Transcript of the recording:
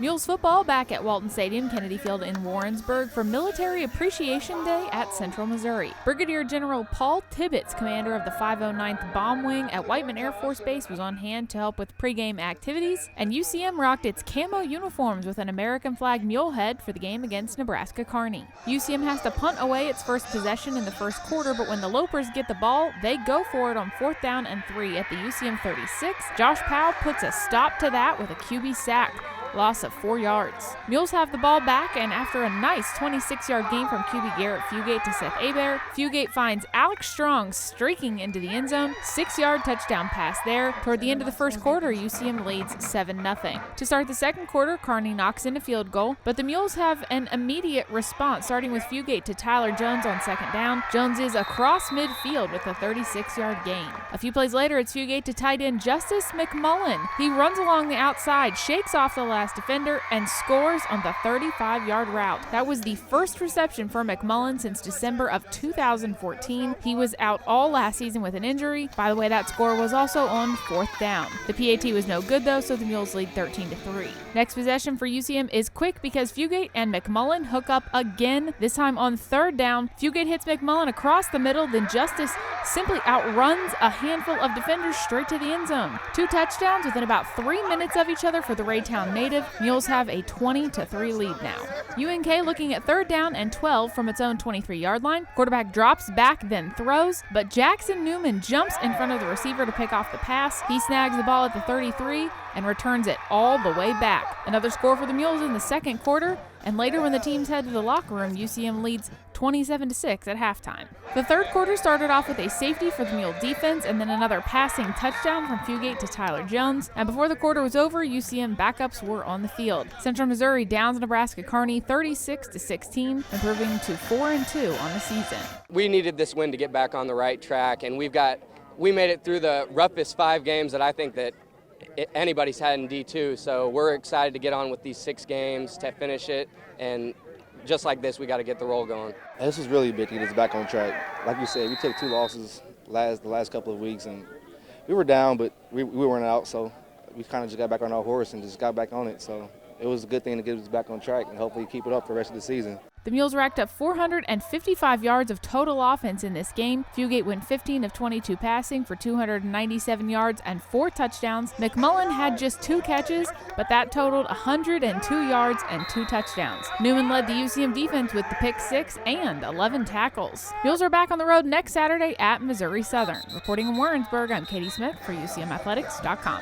Mules Football back at Walton Stadium, Kennedy Field in Warrensburg for Military Appreciation Day at Central Missouri. Brigadier General Paul Tibbetts, commander of the 509th Bomb Wing at Whiteman Air Force Base, was on hand to help with pregame activities, and UCM rocked its camo uniforms with an American flag mule head for the game against Nebraska-Kearney. UCM has to punt away its first possession in the first quarter, but when the Lopers get the ball, they go for it on 4th down and 3 at the UCM 36. Josh Powell puts a stop to that with a QB sack. Loss of 4 yards. Mules have the ball back, and after a nice 26-yard gain from QB Garrett Fugate to Seth Hebert, Fugate finds Alex Strong streaking into the end zone. 6-yard touchdown pass there. Toward the end of the first quarter, UCM leads 7-0. To start the second quarter, Kearney knocks in a field goal, but the Mules have an immediate response, starting with Fugate to Tyler Jones on 2nd down. Jones is across midfield with a 36-yard gain. A few plays later, it's Fugate to tight end Justus McMullen. He runs along the outside, shakes off the last defender, and scores on the 35-yard route. That was the first reception for McMullen since December of 2014. He was out all last season with an injury. By the way, that score was also on 4th down. The PAT was no good though, so the Mules lead 13-3. Next possession for UCM is quick because Fugate and McMullen hook up again, this time on 3rd down. Fugate hits McMullen across the middle, then Justus simply outruns a handful of defenders straight to the end zone. 2 touchdowns within about 3 minutes of each other for the Raytown native. Mules have a 20-3 lead now. UNK looking at 3rd down and 12 from its own 23-yard line. Quarterback drops back, then throws, but Jackson Newman jumps in front of the receiver to pick off the pass. He snags the ball at the 33 and returns it all the way back. Another score for the Mules in the second quarter, and later when the teams head to the locker room, UCM leads 27-6 at halftime. The third quarter started off with a safety for the Mule defense and then another passing touchdown from Fugate to Tyler Jones. And before the quarter was over, UCM backups were on the field. Central Missouri downs Nebraska-Kearney 36-16, improving to 4-2 on the season. We needed this win to get back on the right track, and we made it through the roughest 5 games that I think that anybody's had in D2. So we're excited to get on with these 6 games to finish it, and just like this, we got to get the roll going. This is really big to get us back on track. Like you said, we took 2 losses the last couple of weeks, and we were down, but we weren't out, so we kind of just got back on our horse and just got back on it. So it was a good thing to get us back on track and hopefully keep it up for the rest of the season. The Mules racked up 455 yards of total offense in this game. Fugate went 15 of 22 passing for 297 yards and 4 touchdowns. McMullen had just 2 catches, but that totaled 102 yards and 2 touchdowns. Newman led the UCM defense with the pick 6 and 11 tackles. Mules are back on the road next Saturday at Missouri Southern. Reporting in Warrensburg, I'm Katie Smith for UCMathletics.com.